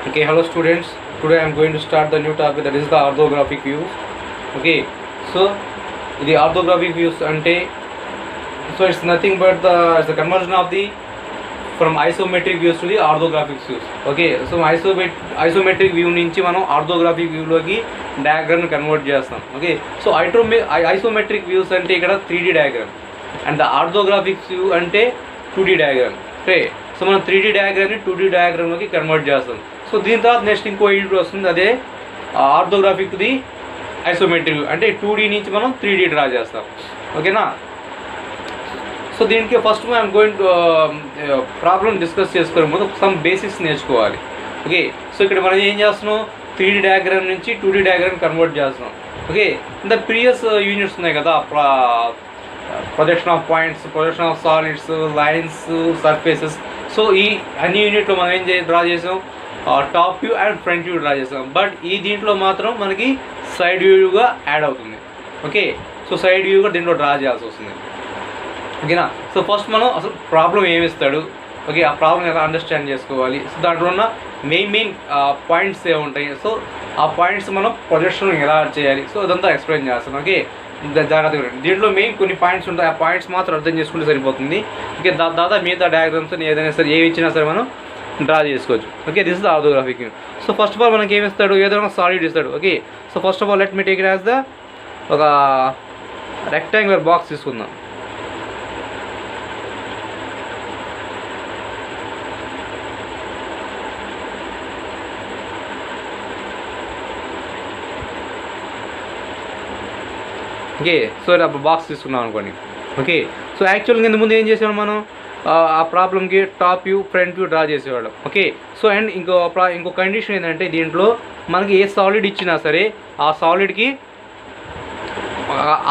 Okay, hello students. Today I am going to start the new topic, that is the orthographic views. Okay, so the orthographic views ante, so it's nothing but it's the conversion of the from isometric views to the orthographic views. Okay, so isometric view నుంచి మనం orthographic view లోకి diagram convert చేస్తాం. Okay, so isometric views అంటే ఇక్కడ 3D diagram and the orthographic view అంటే 2D diagram. Okay, so మనం 3D డయాగ్రామ్ని 2D డయాగ్రామ్లోకి convert చేస్తాం. So దీని తర్వాత నెక్స్ట్ ఇంకో ఎడిట్ వస్తుంది, అదే ఆర్థోగ్రాఫిక్ ది ఐసోమెట్రిక్ అంటే 2D నుంచి మనం 3D డ్రా చేస్తాం. ఓకేనా, సో దీనికి ఫస్ట్ మనం గోయింగ్ టు ప్రాబ్లం డిస్కస్ చేసుకునే ముందు సమ్ బేసిక్స్ నేర్చుకోవాలి. ఓకే, సో ఇక్కడ మనం ఏం చేస్తున్నాం, 3D డయాగ్రామ్ నుంచి 2D డయాగ్రామ్ కన్వర్ట్ చేస్తున్నాం. ఓకే, ఇంత ప్రీవియస్ యూనిట్స్ ఉన్నాయి కదా, projection of points, projection of solids, lines, surfaces. So ఈ అన్ని యూనిట్లో మనం ఏం డ్రా చేసాం, top view and front view draw చేసాం. బట్ ఈ దీంట్లో మాత్రం మనకి సైడ్ వ్యూగా యాడ్ అవుతుంది. ఓకే, సో సైడ్ వ్యూగా దీంట్లో డ్రా చేయాల్సి వస్తుంది. ఓకేనా, సో ఫస్ట్ మనం అసలు ప్రాబ్లం ఏమి ఇస్తాడు, ఓకే, ఆ ప్రాబ్లం ఎలా అండర్స్టాండ్ చేసుకోవాలి, సో దాంట్లో ఉన్న మెయిన్ పాయింట్స్ ఏముంటాయి, సో ఆ పాయింట్స్ మనం ప్రొజెక్షన్ ఎలా చేయాలి, సో అదంతా ఎక్స్ప్లెయిన్ చేస్తాను. ఓకే, జాగ్రత్తగా దీంట్లో మెయిన్ కొన్ని పాయింట్స్ ఉంటాయి, ఆ పాయింట్స్ మాత్రం అర్థం చేసుకుంటే సరిపోతుంది. ఓకే, దాదాపు మిగతా డయాగ్రామ్స్ ఏదైనా సరే ఏవి ఇచ్చినా సరే మనం డ్రా చేసుకోవచ్చు. Okay, this is the orthographic view. So first of all మనకి ఏమి ఇస్తాడు, ఏదైనా సాలిడ్ ఇస్తాడు. Okay, so first of all let me take it as the ఒక రెక్టాంగులర్ బాక్స్ తీసుకుందాం. ఓకే, సో ఇలా బాక్స్ తీసుకున్నాం అనుకోండి. ఓకే, సో యాక్చువల్గా ఇంత ముందు ఏం చేసేవాళ్ళం మనం, ఆ ప్రాబ్లమ్కి top view front view draw చేసేవాళ్ళం. ఓకే, సో అండ్ ఇంకో కండిషన్ ఏంటంటే, దీంట్లో మనకి ఏ సాలిడ్ ఇచ్చినా సరే ఆ సాలిడ్కి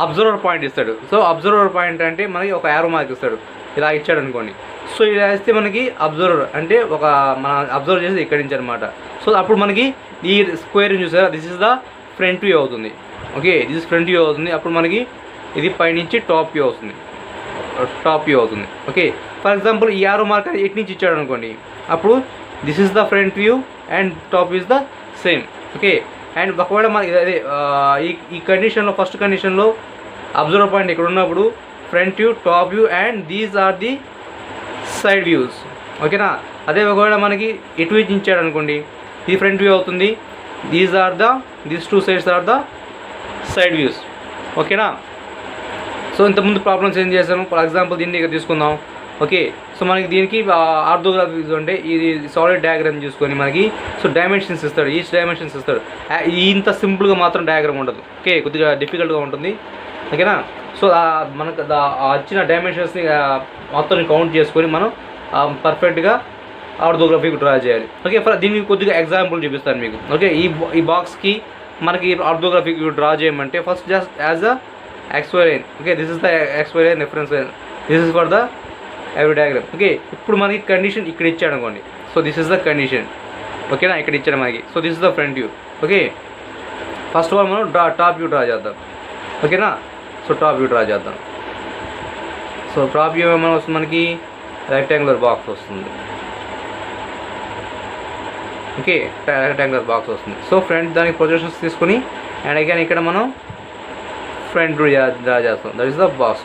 అబ్జర్వర్ పాయింట్ ఇస్తాడు. సో అబ్జర్వర్ పాయింట్ అంటే మనకి ఒక యారో మార్క్ ఇస్తాడు, ఇలా ఇచ్చాడు అనుకోండి. సో ఇలా ఇస్తే మనకి అబ్జర్వర్ అంటే ఒక మనం అబ్జర్వ్ చేసేది ఇక్కడి నుంచి అనమాట. సో అప్పుడు మనకి ఈ స్క్వేర్ చూసారా, this is the front view అవుతుంది. Okay, this is front view అవుతుంది. అప్పుడు మనకి ఇది పైనుంచి టాప్ వ్యూ అవుతుంది. ఓకే, ఫర్ ఎగ్జాంపుల్ ఈ యారో మార్క్ ఎటు నుంచి ఇచ్చాడు అనుకోండి, అప్పుడు this is the front view and top is the same. Okay, and ఒకవేళ మనకి అదే ఈ కండిషన్లో ఫస్ట్ కండిషన్లో అబ్జర్వర్ పాయింట్ ఇక్కడ ఉన్నప్పుడు front view, top view and these are the side views. ఓకేనా, అదే ఒకవేళ మనకి ఎటు నుంచి ఇచ్చాడు అనుకోండి, ఇది ఫ్రంట్ వ్యూ అవుతుంది, these two sides are the side views. ఓకేనా, సో ఇంతకుముందు ప్రాబ్లమ్స్ ఏం చేశాను, ఫర్ ఎగ్జాంపుల్ దీన్ని ఇక్కడ తీసుకుందాం. ఓకే, సో మనకి దీనికి ఆర్థోగ్రాఫిక్స్ అంటే ఇది సాలిడ్ డయాగ్రామ్ చూసుకొని మనకి సో డైమెన్షన్స్ ఇస్తాడు, ఈచ్ డైమెన్షన్స్ ఇస్తాడు. ఇంత సింపుల్గా మాత్రం డయాగ్రామ్ ఉండదు. ఓకే, కొద్దిగా డిఫికల్ట్గా ఉంటుంది. ఓకేనా, సో మనకు వచ్చిన డైమెన్షన్స్ని మొత్తం కౌంట్ చేసుకొని మనం పర్ఫెక్ట్గా ఆర్థోగ్రాఫిక్ డ్రా చేయాలి. ఓకే, దీనికి కొద్దిగా ఎగ్జాంపుల్ చూపిస్తాను మీకు. ఓకే, ఈ బాక్స్కి మనకి ఆర్థోగ్రాఫిక్ డ్రా చేయమంటే first just as a XY line. Okay, this is the XY line reference line, this is for the every diagram. Okay, ఇప్పుడు మనకి కండిషన్ ఇక్కడ ఇచ్చాడు అనుకోండి, so this is the condition. ఓకేనా, ఇక్కడ ఇచ్చాడు మనకి, so this is the front view. Okay, first of all మనం టాప్ వ్యూ డ్రా చేద్దాం. ఓకేనా, సో టాప్ వ్యూ డ్రా చేద్దాం. సో టాప్ వ్యూ ఏమైనా వస్తుంది, మనకి రెక్టాంగులర్ బాక్స్ వస్తుంది. ఓకే, రెక్టాంగులర్ బాక్స్ వస్తుంది. సో ఫ్రంట్ దానికి ప్రొజెక్షన్స్ తీసుకొని అండ్ అగైన్ ఇక్కడ మనం ఫ్రంట్ డ్రా చేస్తాం, దట్ ఈస్ ద బాక్స్.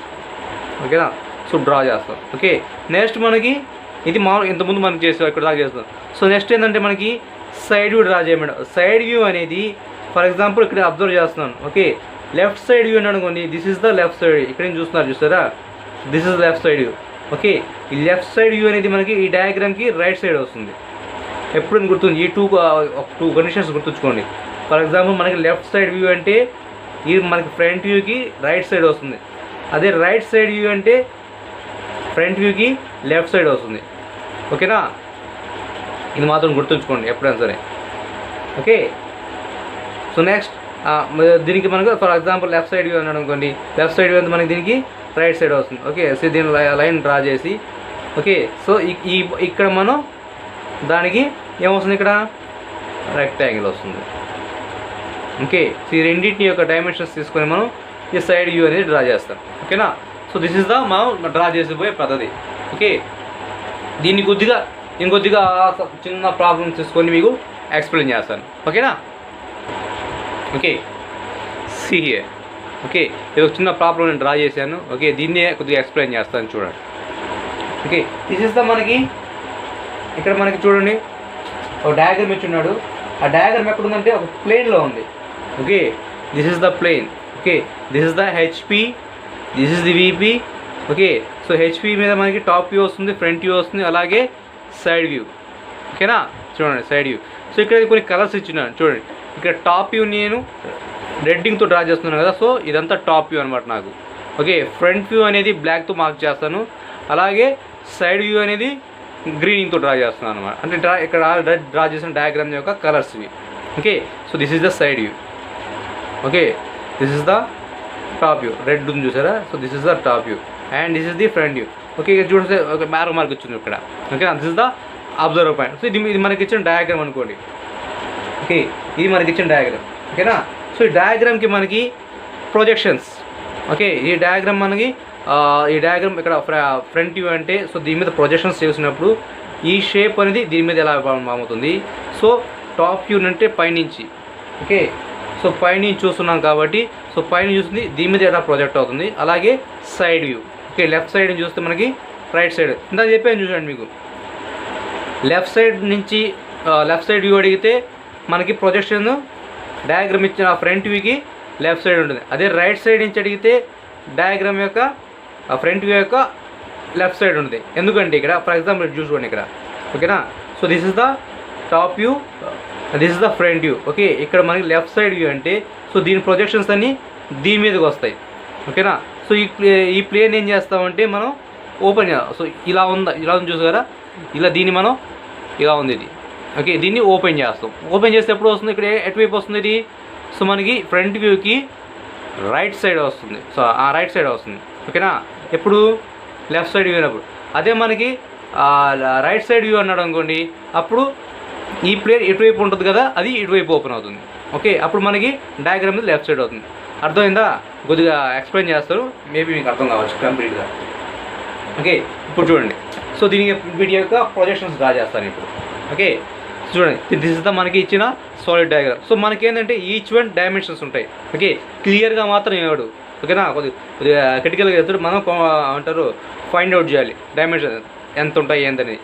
ఓకేనా, సో డ్రా చేస్తాం. ఓకే, నెక్స్ట్ మనకి ఇది ఇంతకుముందు మనకి చేస్తాం, ఇక్కడ దాకా చేస్తాం. సో నెక్స్ట్ ఏంటంటే మనకి సైడ్ వ్యూ డ్రా చేయమంట. సైడ్ వ్యూ అనేది ఫర్ ఎగ్జాంపుల్ ఇక్కడ అబ్జర్వ్ చేస్తున్నాను. ఓకే, లెఫ్ట్ సైడ్ వ్యూ అని అనుకోండి, this is the left side. ఇక్కడ ఏం చూస్తారా, this is left side view. Okay, ఈ లెఫ్ట్ సైడ్ వ్యూ అనేది మనకి ఈ డయాగ్రామ్కి రైట్ సైడ్ వస్తుంది. ఎప్పుడు గుర్తుంది, ఈ టూ కండిషన్స్ గుర్తుంచుకోండి. ఫర్ ఎగ్జాంపుల్ మనకి లెఫ్ట్ సైడ్ వ్యూ అంటే ఇది మనకి ఫ్రంట్ వ్యూకి రైట్ సైడ్ వస్తుంది, అదే రైట్ సైడ్ వ్యూ అంటే ఫ్రంట్ వ్యూకి లెఫ్ట్ సైడ్ వస్తుంది. ఓకేనా, ఇది మాత్రం గుర్తుంచుకోండి ఎప్పుడైనా సరే. ఓకే, సో నెక్స్ట్ దీనికి మనకు for example left side view అని అనుకోండి, లెఫ్ట్ సైడ్ వ్యూ అంటే మనకి దీనికి రైట్ సైడ్ వస్తుంది. ఓకే, సో దీని లైన్ డ్రా చేసి, ఓకే, సో ఇక్కడ మనం దానికి ఏమొస్తుంది, ఇక్కడ రెక్టాంగిల్ వస్తుంది. ఓకే, సో ఈ రెండింటిని యొక్క డైమెన్షన్స్ తీసుకొని మనం ఈ సైడ్ వ్యూ అనేది డ్రా చేస్తాం. ఓకేనా, సో దిస్ ఇస్ ద మనం డ్రా చేసిపోయే పద్ధతి. ఓకే, దీన్ని ఇంకొద్దిగా చిన్న ప్రాబ్లమ్ తీసుకొని మీకు ఎక్స్ప్లెయిన్ చేస్తాను. ఓకేనా? Okay, see here. ఓకే, ఇది ఒక చిన్న ప్రాబ్లం నేను డ్రా చేశాను. ఓకే, దీన్నే కొద్దిగా ఎక్స్ప్లెయిన్ చేస్తాను చూడండి. ఓకే, దిస్ ఇస్ ద మనకి ఇక్కడ మనకి చూడండి ఒక డయాగ్రమ్ ఇచ్చున్నాడు. ఆ డయాగ్రమ్ ఎక్కడ ఉందంటే ఒక ప్లేన్లో ఉంది. Okay, this is the plane. Okay, this is the HP, this is the VP. Okay, so HP మీద మనకి టాప్ వ్యూ వస్తుంది, ఫ్రంట్ వ్యూ వస్తుంది, అలాగే సైడ్ వ్యూ. ఓకేనా? చూడండి సైడ్ వ్యూ. సో ఇక్కడ కొన్ని కలర్స్ ఇచ్చినాను చూడండి. ఇక్కడ టాప్ వ్యూ నేను రెడ్డింగ్తో డ్రా చేస్తున్నాను కదా, సో ఇదంతా టాప్ వ్యూ అనమాట నాకు. ఓకే, ఫ్రంట్ వ్యూ అనేది బ్లాక్తో మార్క్ చేస్తాను, అలాగే సైడ్ వ్యూ అనేది గ్రీనింగ్తో డ్రా చేస్తున్నాను అనమాట. అంటే ఇక్కడ డ్రా చేసిన డయాగ్రామ్ యొక్క కలర్స్ ఇవి. Okay, so this is the side view. Okay, this is the top view, red ఉంది చూసారా, so this is the top view and this is the front view. Okay, ఇక్కడ చూడండి ఒక మార్క్ వచ్చింది ఇక్కడ. Okay, this is the observer point. So ఇది మనకి ఇచ్చిన డయాగ్రామ్ అనుకోండి. ఓకే, ఇది మనకి ఇచ్చిన డయాగ్రామ్. ఓకేనా? సో ఈ డయాగ్రామ్కి మనకి ప్రొజెక్షన్స్. ఓకే, ఈ డయాగ్రామ్ మనకి ఈ డయాగ్రామ్ ఇక్కడ ఫ్రంట్ వ్యూ అంటే సో దీని మీద ప్రొజెక్షన్స్ చేసినప్పుడు ఈ షేప్ అనేది దీని మీద ఎలా అవుతుంది. సో టాప్ వ్యూ అంటే పైనుంచి. ఓకే, సో పైనుంచి చూస్తున్నాం కాబట్టి సో పైన చూస్తుంది దీని మీద ఎలా ప్రొజెక్ట్ అవుతుంది. అలాగే side view. Okay, left side చూస్తే మనకి రైట్ సైడ్ ఇందా చెప్పాను చూడండి మీకు. లెఫ్ట్ సైడ్ నుంచి లెఫ్ట్ సైడ్ వ్యూ అడిగితే మనకి ప్రొజెక్షన్ డయాగ్రామ్ ఇచ్చిన ఫ్రంట్ వ్యూకి లెఫ్ట్ సైడ్ ఉంటుంది. అదే రైట్ సైడ్ నుంచి అడిగితే డయాగ్రామ్ యొక్క ఫ్రంట్ వ్యూ యొక్క లెఫ్ట్ సైడ్ ఉంటుంది. ఎందుకంటే ఇక్కడ ఫర్ ఎగ్జాంపుల్ చూసుకోండి ఇక్కడ. ఓకేనా? So this is the top view, this is the front view. Okay, ఇక్కడ మనకి లెఫ్ట్ సైడ్ వ్యూ అంటే సో దీని ప్రొజెక్షన్స్ అన్నీ దీని మీదకి వస్తాయి. ఓకేనా? సో ఈ ప్లేన్ ఏం చేస్తామంటే మనం ఓపెన్ చేయాలి. సో ఇలా ఉంది చూసారా, దీన్ని మనం ఇలా ఉంది ఇది. ఓకే, దీన్ని ఓపెన్ చేస్తాం. ఓపెన్ చేస్తే ఎప్పుడు వస్తుంది, ఇక్కడ ఎటువైపు వస్తుంది ఇది. సో మనకి ఫ్రంట్ వ్యూకి రైట్ సైడ్ వస్తుంది. సో ఆ రైట్ సైడ్ వస్తుంది. ఓకేనా? ఎప్పుడు లెఫ్ట్ సైడ్ వ్యూ అయినప్పుడు. అదే మనకి రైట్ సైడ్ వ్యూ అన్నాడు అనుకోండి, అప్పుడు ఈ ప్లేన్ ఎటువైపు ఉంటుంది కదా, అది ఇటువైపు ఓపెన్ అవుతుంది. ఓకే, అప్పుడు మనకి డయాగ్రామ్ మీద లెఫ్ట్ సైడ్ అవుతుంది. అర్థమైందా? కొద్దిగా ఎక్స్ప్లెయిన్ చేస్తారు, మేబీ మీకు అర్థం కావచ్చు కంప్లీట్గా. ఓకే, ఇప్పుడు చూడండి. సో దీనికి వీటి యొక్క ప్రొజెక్షన్స్ డ్రా చేస్తాను ఇప్పుడు. ఓకే, చూడండి, దిస్ ఇస్ ద మనకి ఇచ్చిన సాలిడ్ డయాగ్రామ్. సో మనకి ఏంటంటే ఈచ్ వన్ డైమెన్షన్స్ ఉంటాయి. ఓకే, క్లియర్గా మాత్రం ఇవ్వడు. ఓకేనా? కొద్దిగా క్రిటికల్గా చెప్తాడు. మనం అంటారు ఫైండ్ అవుట్ చేయాలి డైమెన్షన్ ఎంత ఉంటాయి ఏంటనేది.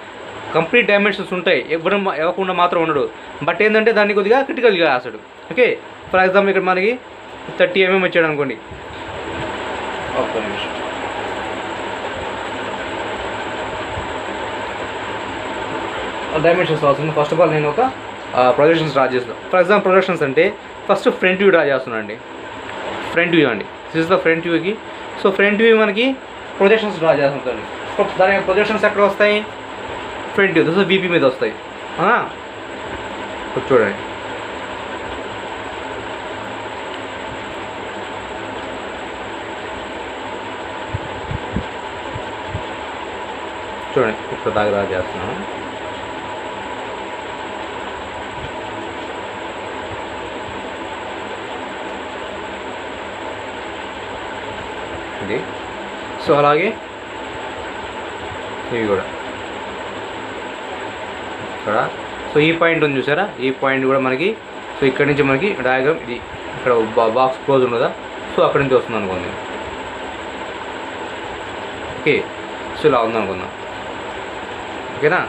కంప్లీట్ డైమెన్షన్స్ ఉంటాయి, ఇవ్వకుండా మాత్రం ఉండడు. బట్ ఏంటంటే దాన్ని కొద్దిగా క్రిటికల్గా రాస్తాడు. ఓకే, ఫర్ ఎగ్జాంపుల్ ఇక్కడ మనకి 30 mm వచ్చాడు అనుకోండి. ఒక్క నిమిషం. డైమెన్షన్స్ వస్తుంది. ఫస్ట్ ఆఫ్ ఆల్ నేను ఒక ప్రొజెక్షన్స్ డ్రా చేస్తాను. ఫర్ ఎగ్జాంపుల్ ప్రొజెక్షన్స్ అంటే ఫస్ట్ ఫ్రంట్ వ్యూ డ్రా చేస్తున్నాను అండి. ఫ్రంట్ వ్యూ అండి, దిస్ ఇస్ ద ఫ్రంట్ వ్యూకి. సో ఫ్రంట్ వ్యూ మనకి ప్రొజెక్షన్స్ డ్రా చేస్తుంటాను. దాని ప్రొజెక్షన్స్ ఎక్కడ వస్తాయి, front view, this is VP మీద వస్తాయి. చూడండి, ఇక్కడ దాకా డ్రా చేస్తున్నాను. ఇది సో అలాగే ఇవి కూడా ఇక్కడ. సో ఈ పాయింట్ ఉంది చూసారా, ఈ పాయింట్ కూడా మనకి. సో ఇక్కడ నుంచి మనకి డయాగ్రామ్ ఇది ఇక్కడ బాక్స్ క్లోజ్ ఉన్నదా, సో అక్కడి నుంచి వస్తుంది అనుకోండి. ఓకే, సో ఇలా ఉంది అనుకుందాం. ఓకేనా?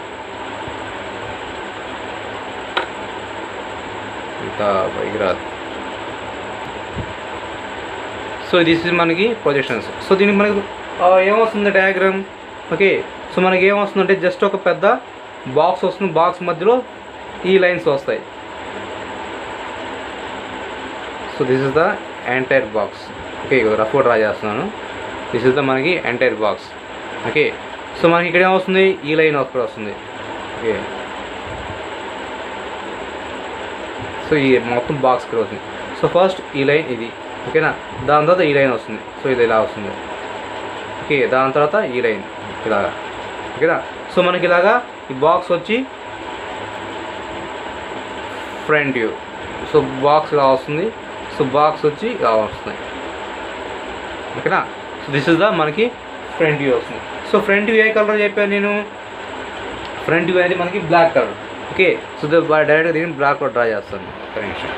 ఇంకా పైకి రాదు. సో దిస్ ఇస్ మనకి ప్రొజెక్షన్స్. సో దీనికి మనకి ఏమొస్తుంది డయాగ్రామ్. ఓకే, సో మనకి ఏమొస్తుందంటే జస్ట్ ఒక పెద్ద బాక్స్ వస్తుంది. బాక్స్ మధ్యలో ఈ లైన్స్ వస్తాయి. So this is the entire box. Okay, rough draw చేస్తున్నాను. దిస్ ఇస్ ద మనకి ఎంటైర్ బాక్స్. ఓకే, సో మనకి ఇక్కడ ఏమొస్తుంది, ఈ లైన్ అక్కడ వస్తుంది. ఓకే, సో ఈ మొత్తం బాక్స్ ఇక్కడ వస్తుంది. సో ఫస్ట్ ఈ లైన్ ఇది. ఓకేనా? దాని తర్వాత ఈ లైన్ వస్తుంది. సో ఇది ఇలా వస్తుంది. ఓకే, దాని తర్వాత ఈ లైన్ ఇలాగా. ఓకేనా? సో మనకి ఇలాగా ఈ బాక్స్ వచ్చి ఫ్రంట్ వ్యూ. సో బాక్స్ ఇలా వస్తుంది. సో బాక్స్ వచ్చి ఇలా వస్తుంది. ఓకేనా? సో దిస్ ఇస్ ద మనకి ఫ్రంట్ వ్యూ వస్తుంది. సో ఫ్రంట్ వ్యూ ఏ కలర్ చెప్పాను నేను, ఫ్రంట్ వ్యూ అనేది మనకి బ్లాక్ కలర్. ఓకే. సో డైరెక్ట్గా దీన్ని బ్లాక్లో డ్రా చేస్తాను. ఒక నిమిషం.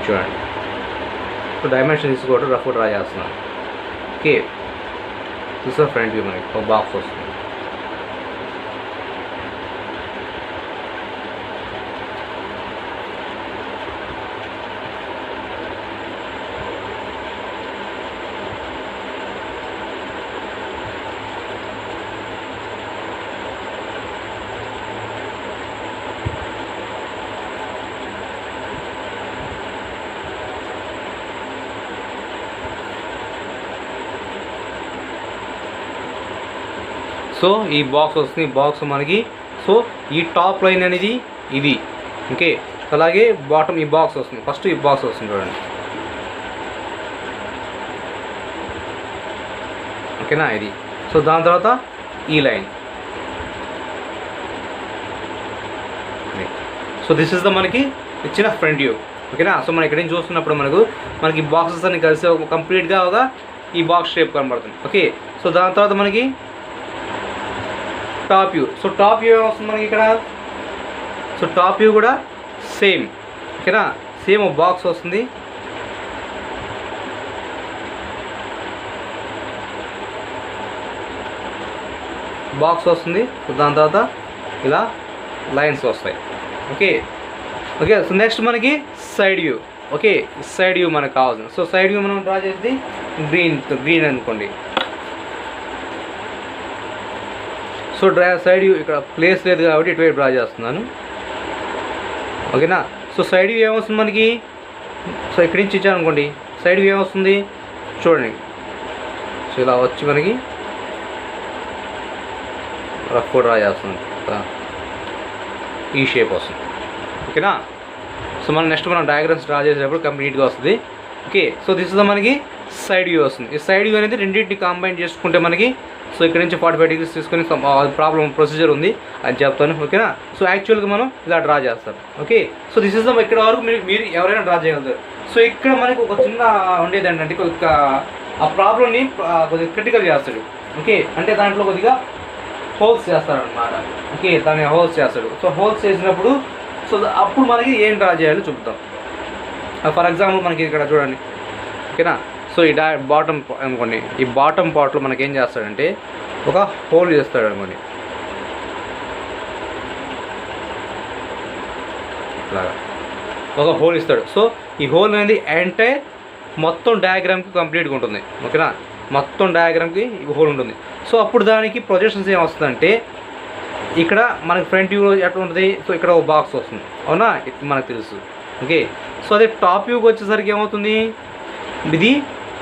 చూడండి. సో డైమెన్షన్ తీసుకోవడం రఫ్ డ్రా చేస్తున్నాను. ఓకే. చూసా ఫ్రంట్ వ్యూ మనకి ఒక బాక్స్ వస్తుంది. సో ఈ బాక్స్ వస్తుంది. బాక్స్ మనకి సో ఈ టాప్ లైన్ అనేది ఇది. ఓకే. అలాగే బాటమ్ ఈ బాక్స్ వస్తుంది. ఫస్ట్ ఈ బాక్స్ వస్తుంది చూడండి. ఓకేనా ఇది. సో దాని తర్వాత ఈ line. So this is the మనకి ఇచ్చిన ఫ్రంట్ వ్యూ. ఓకేనా. సో మనం ఇక్కడ నుంచి చూస్తున్నప్పుడు మనకి బాక్సెస్ అన్ని కలిసి కంప్లీట్గా ఒక ఈ బాక్స్ షేప్ కనబడుతుంది. ఓకే. సో దాని తర్వాత మనకి top view. So top view ఏమొస్తుంది మనకి ఇక్కడ. సో టాప్ వ్యూ కూడా సేమ్. ఓకేనా. సేమ్ బాక్స్ వస్తుంది. బాక్స్ వస్తుంది. సో దాని తర్వాత ఇలా లైన్స్ వస్తాయి. ఓకే. ఓకే. సో నెక్స్ట్ మనకి side view. Okay. Side view మనకు కావాల్సింది. సో సైడ్ వ్యూ మనం డ్రా చేసి గ్రీన్ అనుకోండి. సో సైడ్ వ్యూ ఇక్కడ ప్లేస్ లేదు కాబట్టి ఇటువైపు డ్రా చేస్తున్నాను. ఓకేనా. సో సైడ్ వ్యూ ఏమొస్తుంది మనకి. సో ఇక్కడి నుంచి ఇచ్చాను అనుకోండి. సైడ్ వ్యూ ఏమొస్తుంది చూడండి. సో ఇలా వచ్చి మనకి రఫ్ డ్రా చేస్తున్నాను. ఈ షేప్ వస్తుంది. ఓకేనా. సో మనం డయాగ్రామ్స్ డ్రా చేసేటప్పుడు కంప్లీట్గా వస్తుంది. ఓకే. సో దిస్ ఇస్ మనకి సైడ్ వ్యూ వస్తుంది. ఈ సైడ్ వ్యూ అనేది రెండింటిని కాంబైన్ చేసుకుంటే మనకి సో ఇక్కడ నుంచి 45 degrees తీసుకొని ప్రాబ్లం ప్రొసీజర్ ఉంది అని చెప్తాను. ఓకేనా. సో యాక్చువల్గా మనం ఇలా డ్రా చేస్తాం. Okay. So this is the ఇక్కడ వరకు మీరు ఎవరైనా డ్రా చేయగలుగుతారు. సో ఇక్కడ మనకి ఒక చిన్న ఉండేది ఏంటంటే ఆ ప్రాబ్లమ్ని కొద్దిగా క్రిటికల్ చేస్తాడు. ఓకే. అంటే దాంట్లో కొద్దిగా హోల్స్ చేస్తాడనమాట. ఓకే. దాన్ని హోల్స్ చేస్తాడు. సో హోల్స్ చేసినప్పుడు సో అప్పుడు మనకి ఏం డ్రా చేయాలో చూపుతాం. ఫర్ ఎగ్జాంపుల్ మనకి ఇక్కడ చూడండి. ఓకేనా. సో ఈ బాటమ్ అనుకోండి. ఈ బాటమ్ పార్ట్లో మనకి ఏం చేస్తాడంటే ఒక హోల్ చేస్తాడు అనుకోండి. ఇలాగా ఒక హోల్ ఇస్తాడు. సో ఈ హోల్ అనేది ఎంటైర్ మొత్తం డయాగ్రామ్కి కంప్లీట్గా ఉంటుంది. ఓకేనా. మొత్తం డయాగ్రామ్కి హోల్ ఉంటుంది. సో అప్పుడు దానికి ప్రొజెక్షన్స్ ఏం వస్తుందంటే ఇక్కడ మనకి ఫ్రంట్ వ్యూ ఎట్లా ఉంటుంది. సో ఇక్కడ ఒక బాక్స్ వస్తుంది. అవునా. మనకు తెలుసు. ఓకే. సో అదే టాప్ వ్యూకి వచ్చేసరికి ఏమవుతుంది ఇది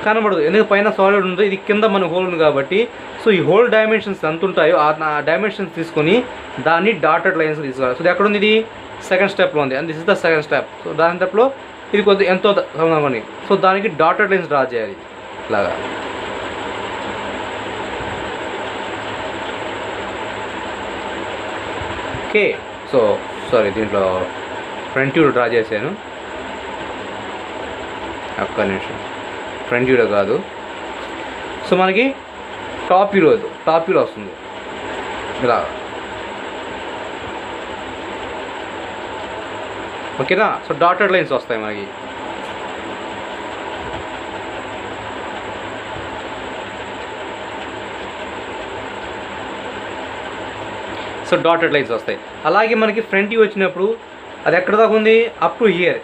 కనబడదు. ఎందుకంటే పైన సాలిడ్ ఉంటుంది. ఇది కింద మన హోల్ ఉంది కాబట్టి సో ఈ హోల్ డైమెన్షన్స్ ఎంత ఉంటాయో ఆ డైమెన్షన్స్ తీసుకొని దాన్ని డాటెడ్ లైన్స్ తీసుకోవాలి. సో ఇది ఎక్కడ ఉంది. ఇది సెకండ్ స్టెప్లో ఉంది. And this is the second step. So దాని స్టెప్లో ఇది కొద్దిగా ఎంతో సంబంధం. సో దానికి డాటెడ్ లైన్స్ డ్రా చేయాలి ఇలాగా. ఓకే. సో సారీ దీంట్లో ఫ్రంట్ వ్యూ డ్రా చేశాను. ఒక్క నిమిషం. ఫ్రంట్ వ్యూలో కాదు. సో మనకి టాప్ వ్యూలో వస్తుంది ఇలా. ఓకేనా. సో డాటెడ్ లైన్స్ వస్తాయి మనకి. సో డాటెడ్ లైన్స్ వస్తాయి. అలాగే మనకి ఫ్రంట్ వ్యూ వచ్చినప్పుడు అది ఎక్కడ దాకా ఉంది. Up to hear.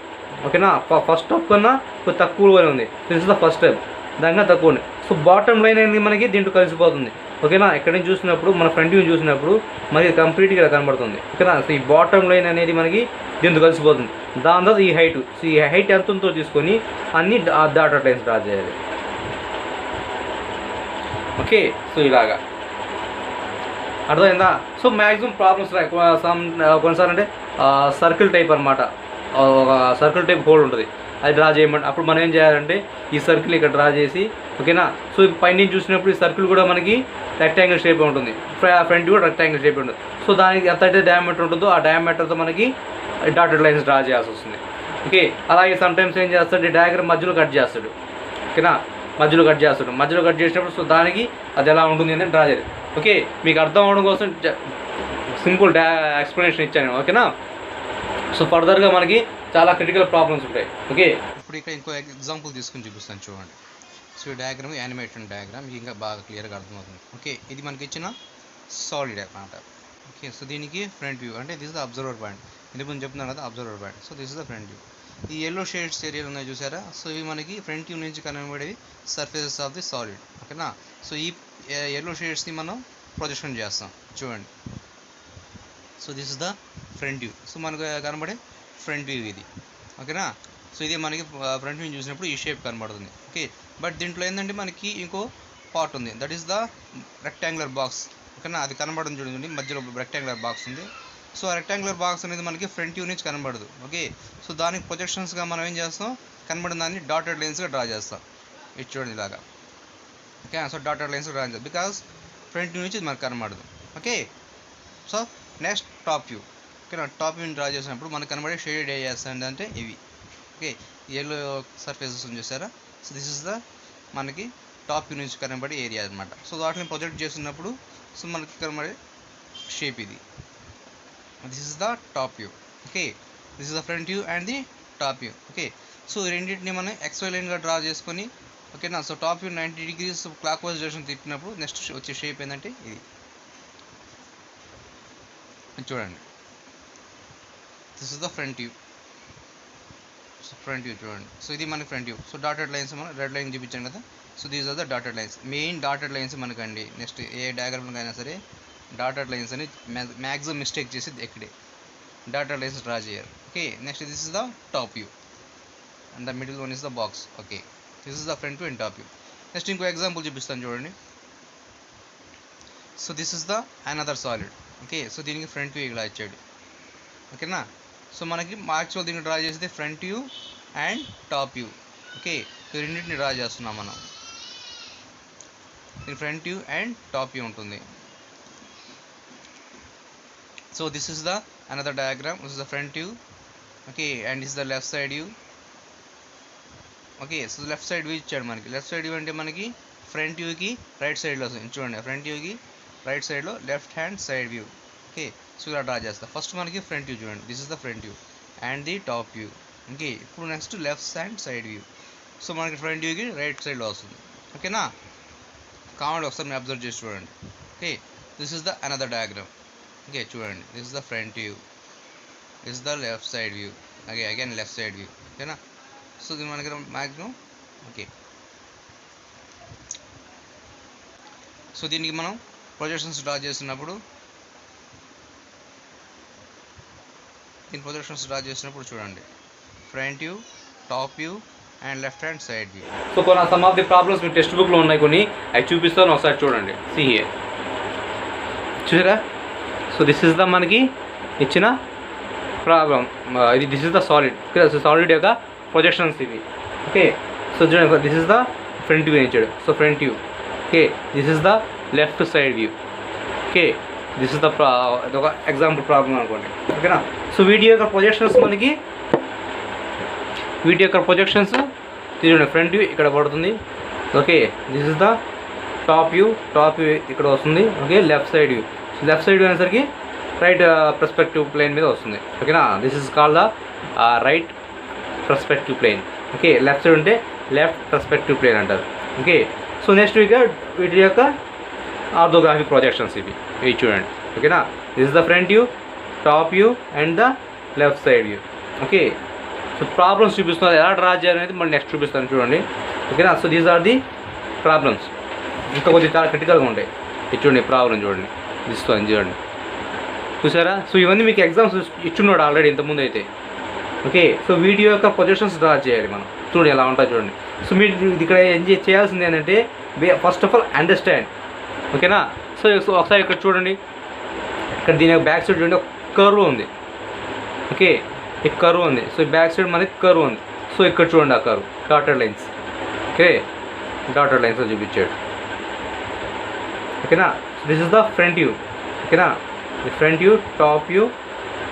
ఓకేనా. ఫస్ట్ స్టెప్ కన్నా కొంచెం తక్కువగానే ఉంది. This is the first step. దానికన్నా తక్కువ ఉంది. సో బాటమ్ లైన్ అనేది మనకి దీంట్లో కలిసిపోతుంది. ఓకేనా. ఇక్కడ నుంచి చూసినప్పుడు మన ఫ్రంట్ వ్యూ చూసినప్పుడు మనకి కంప్లీట్గా కనబడుతుంది. ఓకేనా. సో ఈ బాటమ్ లైన్ అనేది మనకి దీంతో కలిసిపోతుంది. దాని తర్వాత ఈ హైట్. సో ఈ హైట్ ఎంత ఉందో తీసుకొని అన్ని డాటెడ్ లైన్స్ డ్రా చేయాలి. ఓకే. సో ఇలాగా అర్థమైందా. సో మ్యాక్సిమం ప్రాబ్లమ్స్ కొన్నిసార్లు అంటే సర్కిల్ టైప్ అనమాట. ఒక సర్కిల్ టైప్ హోల్ ఉంటుంది. అది డ్రా చేయమంటే అప్పుడు మనం ఏం చేయాలంటే ఈ సర్కిల్ ఇక్కడ డ్రా చేసి. ఓకేనా. సో పైనుంచి చూసినప్పుడు ఈ సర్కిల్ కూడా మనకి రెక్టాంగిల్ షేప్ ఉంటుంది. ఫ్రంట్ కూడా రెక్టాంగిల్ షేప్ ఉంటుంది. సో దానికి ఎంత అయితే డయామీటర్ ఉంటుందో ఆ డయామీటర్తో మనకి డాటెడ్ లైన్స్ డ్రా చేయాల్సి వస్తుంది. ఓకే. అలాగే సమ్టైమ్స్ ఏం చేస్తాడు, ఈ డయాగ్రామ్ మధ్యలో కట్ చేస్తాడు. ఓకేనా, మధ్యలో కట్ చేసినప్పుడు సో దానికి అది ఎలా ఉంటుంది అని డ్రా చేయాలి. ఓకే, మీకు అర్థం అవడం కోసం సింపుల్ ఎక్స్ప్లెనేషన్ ఇచ్చాను. ఓకేనా. సో ఫర్దర్గా మనకి చాలా క్రిటికల్ ప్రాబ్లమ్స్ ఉంటాయి. ఓకే, ఇప్పుడు ఇక్కడ ఇంకో ఎగ్జాంపుల్ తీసుకుని చూపిస్తాను చూడండి. సో ఈ డయాగ్రామ్ యానిమేషన్ డయాగ్రామ్ మీకు ఇంకా బాగా క్లియర్గా అర్థమవుతుంది. ఓకే, ఇది మనకి ఇచ్చిన సాలిడ్ అన్నమాట. ఓకే, సో దీనికి ఫ్రంట్ వ్యూ అంటే దిస్ ద అబ్జర్వర్ పాయింట్. ఇది ముందు చెప్తున్నాను కదా observer point. So this is the front view. ఈ ఎల్లో షేడ్స్ ఏరియాలు ఉన్నాయి చూసారా, సో ఇవి మనకి ఫ్రంట్ వ్యూ నుంచి కనబడేవి సర్ఫేసెస్ ఆఫ్ ది సాలిడ్. ఓకేనా. సో ఈ ఎల్లో షేడ్స్ని మనం ప్రొజెక్షన్ చేస్తాం చూడండి. So this is the front view. So మనకు కనబడే ఫ్రంట్ వ్యూ ఇది. ఓకేనా. సో ఇది మనకి ఫ్రంట్ వ్యూ చూసినప్పుడు ఈ షేప్ కనబడుతుంది. ఓకే, బట్ దీంట్లో ఏంటంటే మనకి ఇంకో పార్ట్ ఉంది, that is the rectangular box. ఓకేనా, అది కనబడడం చూడండి, మధ్యలో రెక్టాంగులర్ బాక్స్ ఉంది. సో ఆ రెక్టాంగులర్ బాక్స్ అనేది మనకి ఫ్రంట్ వ్యూ నుంచి కనబడదు. ఓకే, సో దానికి ప్రొజెక్షన్స్గా మనం ఏం చేస్తాం, కనబడిన దాన్ని డాటెడ్ లైన్స్గా డ్రా చేస్తాం. ఇది చూడండి ఇలాగా. Okay, so dotted lines draw చేస్తాం బికాస్ ఫ్రంట్ వ్యూ నుంచి మనకు కనబడదు. Okay, so next top view. ఓకేనా, టాప్ వ్యూని డ్రా చేసినప్పుడు మనకు కనబడే షేడ్ ఏరియాస్ అంటే ఇవి. ఓకే, ఎల్లో సర్ఫేసెస్ చూసారా. సో దిస్ ఇస్ ద మనకి టాప్ వ్యూ నుంచి కనబడే ఏరియా అనమాట. సో వాటిని ప్రొజెక్ట్ చేస్తున్నప్పుడు సో మనకి కనబడే షేప్ ఇది. This is the top view. Okay, this is the front view and the top view. Okay, so ఈ రెండింటిని మనం XY లైన్గా డ్రా చేసుకొని, ఓకేనా. So top view 90 degrees clockwise direction తిప్పినప్పుడు నెక్స్ట్ వచ్చే షేప్ ఏంటంటే ఇది చూడండి. This is the front view. So front view చూడండి. సో ఇది మనకి front view. So dotted lines మనం రెడ్ లైన్ చూపించాం కదా. So these are the dotted lines. Main dotted lines మనకండి నెక్స్ట్ ఏ డయాగ్రామ్కైనా సరే డాటెడ్ లైన్స్ అని మ్యాక్సిమం మిస్టేక్ చేసి ఇక్కడే డాటెడ్ లైన్స్ డ్రా చేయరు. Okay, next this is the top view and the middle one is the box. Okay, this is the front view and top view. Next ఇంకో example చూపిస్తాను చూడండి. So this is the another solid. Okay, so దీనికి front view ఇలా ఇచ్చాడు. ఓకేనా. So మనకి actual దీన్ని draw చేస్తే front view and top view. Okay, ఈ రెండింటిని డ్రా చేస్తున్నాం మనం. దీని front view and top view ఉంటుంది. So this is the another diagram. This is the front view. Okay, and this the left side view. Okay, so left side view ఇచ్చాడు మనకి. Left side view అంటే మనకి front వ్యూకి right సైడ్లో వస్తుంది చూడండి. Front వ్యూకి రైట్ సైడ్లో left hand side view. Okay, so ఇలా డ్రా చేస్తా. ఫస్ట్ మనకి ఫ్రంట్ వ్యూ చూడండి. This is the front view and the top view. Okay, ఇప్పుడు next left hand side view. So మనకి ఫ్రంట్ వ్యూకి రైట్ సైడ్లో వస్తుంది. ఓకేనా, కామెంట్ ఒకసారి మీరు అబ్జర్వ్ చేసి చూడండి. Okay, this is the another diagram. Okay, చూడండి. This is the front view, this is the left side view, again left side view. ఓకేనా. సో ఇది మనకి మ్యాక్సిమం. ఓకే, సో దీనికి మనం ప్రొజెక్షన్స్ డ్రా చేస్తున్నప్పుడు చూడండి front view, top view and left hand side view. So కొన్ని some of the problems మీ text బుక్లో ఉన్నాయి, కొన్ని అవి చూపిస్తాను ఒకసారి చూడండి. సి హియర్, చూసారా. సో దిస్ ఇస్ ద మనకి ఇచ్చిన ప్రాబ్లం. ఇది this is the solid. Solid యొక్క ప్రొజెక్షన్స్ ఇవి. ఓకే, సో చూడండి, this is the front view ఇచ్చాడు. So front view. Okay, this is the left side view. Okay, this is the ఒక example problem అనుకోండి. ఓకేనా. సో వీటి యొక్క ప్రొజెక్షన్స్ చూడండి. ఫ్రంట్ వ్యూ ఇక్కడ పడుతుంది. Okay, this is the top view ఇక్కడ వస్తుంది. ఓకే, లెఫ్ట్ సైడ్ వ్యూ అనేసరికి రైట్ పర్స్పెక్టివ్ ప్లేన్ మీద వస్తుంది. ఓకేనా, this is called the right perspective plane. Okay, left side ఉంటే లెఫ్ట్ పర్స్పెక్టివ్ ప్లేన్ అంటారు. ఓకే, సో నెక్స్ట్ వీటి యొక్క ఆర్థోగ్రాఫిక్ ప్రొజెక్షన్స్ ఇవి చూడండి. ఓకేనా, this is the front view, top view and the left side view. Okay, so problems చూపిస్తున్నారు, ఎలా draw చేయాలనేది మళ్ళీ నెక్స్ట్ చూపిస్తాను చూడండి. ఓకేనా. So these are the problems. ఇంకా కొద్దిగా చాలా క్రిటికల్గా ఉంటాయి. ఇది చూడండి, ప్రాబ్లం చూడండి, తీసుకోండి చూడండి, చూసారా. సో ఇవన్నీ మీకు ఎగ్జామ్స్ ఇచ్చున్నాడు ఆల్రెడీ ఇంతకుముందు అయితే. ఓకే, సో వీడియో యొక్క పొజిషన్స్ డ్రా చేయాలి మనం. చూడండి ఎలా ఉంటుంది చూడండి. సో మీరు ఇక్కడ ఏం చేయాల్సింది ఏంటంటే ఫస్ట్ ఆఫ్ ఆల్ అండర్స్టాండ్. ఓకేనా. సో ఒకసారి ఇక్కడ చూడండి, ఇక్కడ దీని బ్యాక్ సైడ్ చూడండి, ఒక కర్వ్ ఉంది. ఓకే, ఈ కర్వ్ ఉంది. సో బ్యాక్ సైడ్ మనకి కర్వ్ ఉంది. సో ఇక్కడ చూడండి, ఆ curve dotted lines. Okay, dotted lines చూపించాడు. ఓకేనా. This is the front view. ఓకేనా, front view, top view,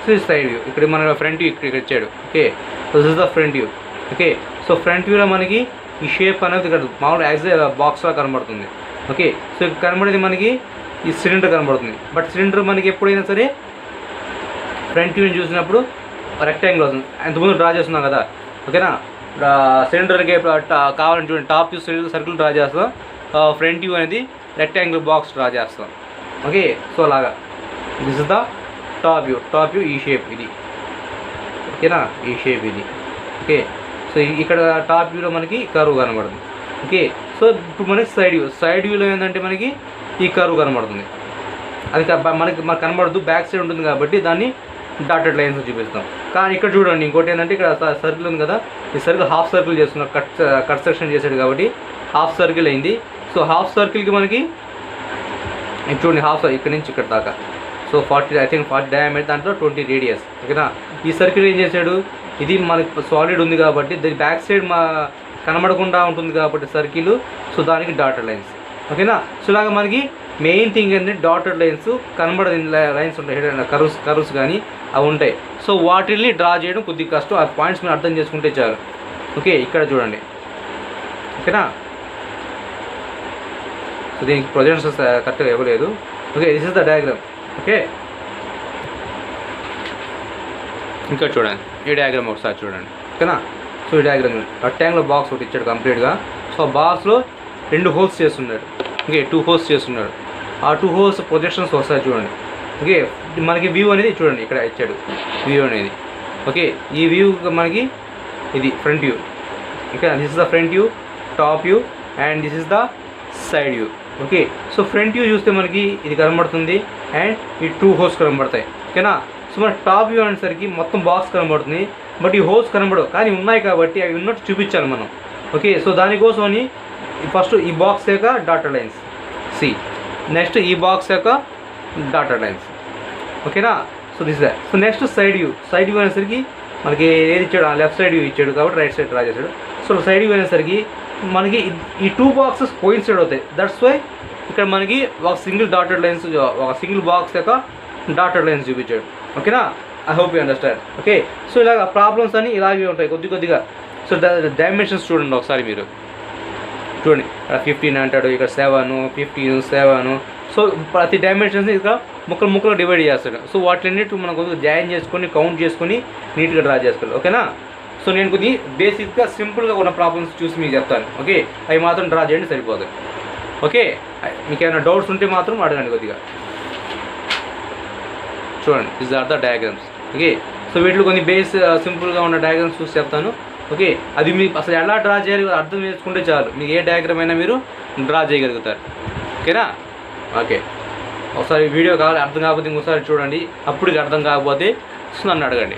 so side view. ఇక్కడ మన ఫ్రంట్ వ్యూ ఇక్కడ ఇచ్చాడు. Okay, this is the front view. Okay, so front వ్యూలో మనకి ఈ షేప్ అనేది ఇక్కడ మామూలు యాజ్ ఏ బాక్స్లా కనబడుతుంది. ఓకే, సో ఇక్కడ కనబడేది మనకి ఈ సిలిండర్ కనబడుతుంది. బట్ సిలిండర్ మనకి ఎప్పుడైనా సరే ఫ్రంట్ వ్యూని చూసినప్పుడు రెక్టాంగిల్ వస్తుంది. ఇంతకుముందు డ్రా చేస్తున్నాం కదా. ఓకేనా, సిలిండర్కి కావాలని చూడండి, టాప్ వ్యూ సర్కిల్ డ్రా చేస్తాం, ఫ్రంట్ వ్యూ అనేది రెక్టాంగిల్ బాక్స్ డ్రా చేస్తాం. ఓకే, సో అలాగా this is the top view ఈ షేప్ ఇది. ఓకేనా, ఈ షేప్ ఇది. ఓకే, సో ఇక్కడ టాప్ వ్యూలో మనకి కర్వ్ కనబడుతుంది. ఓకే, సో ఇప్పుడు మనకి సైడ్ వ్యూలో ఏంటంటే మనకి ఈ కర్వ్ కనబడుతుంది. అది మనకి కనబడదు, బ్యాక్ సైడ్ ఉంటుంది కాబట్టి దాన్ని డాటెడ్ లైన్స్ చూపిస్తాం. కానీ ఇక్కడ చూడండి, ఇంకోటి ఏంటంటే ఇక్కడ సర్కిల్ ఉంది కదా, ఈ సర్కిల్ హాఫ్ సర్కిల్ చేస్తున్నాం, కట్ సెక్షన్ చేసాడు కాబట్టి హాఫ్ సర్కిల్ అయింది. సో హాఫ్ సర్కిల్కి మనకి చూడండి, హాఫ్ ఇక్కడ నుంచి ఇక్కడ దాకా, సో 40 డయామీటర్, దాంట్లో 20 రేడియస్. ఓకేనా, ఈ సర్కిల్ ఏం చేశాడు, ఇది మనకి సాలిడ్ ఉంది కాబట్టి దాని బ్యాక్ సైడ్ కనబడకుండా ఉంటుంది కాబట్టి సర్కిల్, సో దానికి డాటెడ్ లైన్స్. ఓకేనా, సో ఇలాగా మనకి మెయిన్ థింగ్ ఏంటంటే డాటెడ్ లైన్స్, కనబడని లైన్స్ ఉంటాయి, కర్వ్స్ కానీ అవి ఉంటాయి. సో వాటిని డ్రా చేయడం కొద్దిగా కష్టం, ఆ పాయింట్స్ మీరు అర్థం చేసుకుంటే చాలు. ఓకే, ఇక్కడ చూడండి. ఓకేనా, సో దీనికి ప్రొజెక్షన్స్ కరెక్ట్గా ఇవ్వలేదు. Okay, this is the diagram. Okay, ఇంకా చూడండి ఈ డయాగ్రామ్ ఒకసారి చూడండి. ఓకేనా, సో ఈ డయాగ్రామ్ రెక్టాంగులర్ బాక్స్ ఒకటి ఇచ్చాడు కంప్లీట్గా. సో ఆ బాక్స్లో 2 హోల్స్ చేస్తున్నాడు. ఓకే, 2 హోల్స్ చేస్తున్నాడు. ఆ 2 హోల్స్ ప్రొజెక్షన్స్ ఒకసారి చూడండి. ఓకే, మనకి వ్యూ అనేది చూడండి ఇక్కడ ఇచ్చాడు వ్యూ అనేది. ఓకే, ఈ వ్యూ మనకి ఇది front view. Okay, this is the front view, top view, and this is the side view. Okay, so front view చూస్తే మనకి ఇది కనబడుతుంది అండ్ ఈ 2 హోల్స్ కనబడతాయి. ఓకేనా, సో మన టాప్ వ్యూ అనేసరికి మొత్తం బాక్స్ కనబడుతుంది, బట్ ఈ హోల్స్ కనబడవు, కానీ ఉన్నాయి కాబట్టి అవి ఉన్నట్టు చూపించాలి మనం. ఓకే, సో దానికోసమని ఫస్ట్ ఈ బాక్స్ యొక్క డాటెడ్ లైన్స్ సి, నెక్స్ట్ ఈ బాక్స్ యొక్క డాటెడ్ లైన్స్. ఓకేనా, so this the. So next side view అనేసరికి మనకి ఏది ఇచ్చాడు, లెఫ్ట్ సైడ్ వ్యూ ఇచ్చాడు కాబట్టి రైట్ సైడ్ డ్రా చేశాడు. సో సైడ్ వ్యూ అనేసరికి మనకి ఈ 2 బాక్సెస్ కోయిన్సైడ్ అవుతాయి. దట్స్ వై ఇక్కడ మనకి ఒక సింగిల్ డాటెడ్ లైన్స్, ఒక సింగిల్ బాక్స్ యొక్క డాటెడ్ లైన్స్ చూపించాడు. ఓకేనా, I hope you understand. Okay, so ఇలాగ ప్రాబ్లమ్స్ అని ఇలాగే ఉంటాయి కొద్దిగా. సో డైమెన్షన్స్ చూడండి ఒకసారి మీరు చూడండి, ఇక్కడ 15 అంటాడు, ఇక్కడ 7, 15, 7. సో ప్రతి డైమెన్షన్స్ ఇక్కడ ముక్కలు డివైడ్ చేస్తాడు. సో వాటిన్నిటి మనం కొద్దిగా జాయిన్ చేసుకొని కౌంట్ చేసుకొని నీట్గా డ్రా చేసుకోవాలి. ఓకేనా, సో నేను కొద్దిగా బేసిక్గా సింపుల్గా ఉన్న ప్రాబ్లమ్స్ చూసి మీకు చెప్తాను. ఓకే, అవి మాత్రం డ్రా చేయండి సరిపోతుంది. ఓకే, మీకు ఏమైనా డౌట్స్ ఉంటే మాత్రం అడగండి కొద్దిగా. చూడండి, this are the diagrams. Okay, so వీటిలో కొన్ని సింపుల్గా ఉన్న డయాగ్రామ్స్ చూసి చెప్తాను. ఓకే, అది మీకు అసలు ఎలా డ్రా చేయాలి అర్థం చేసుకుంటే చాలు, మీకు ఏ డయాగ్రామ్ అయినా మీరు డ్రా చేయగలుగుతారు. ఓకేనా, ఓకే, ఒకసారి వీడియో కావాలి అర్థం కాకపోతే ఇంకోసారి చూడండి, అప్పటికి అర్థం కాకపోతే నన్ను అడగండి.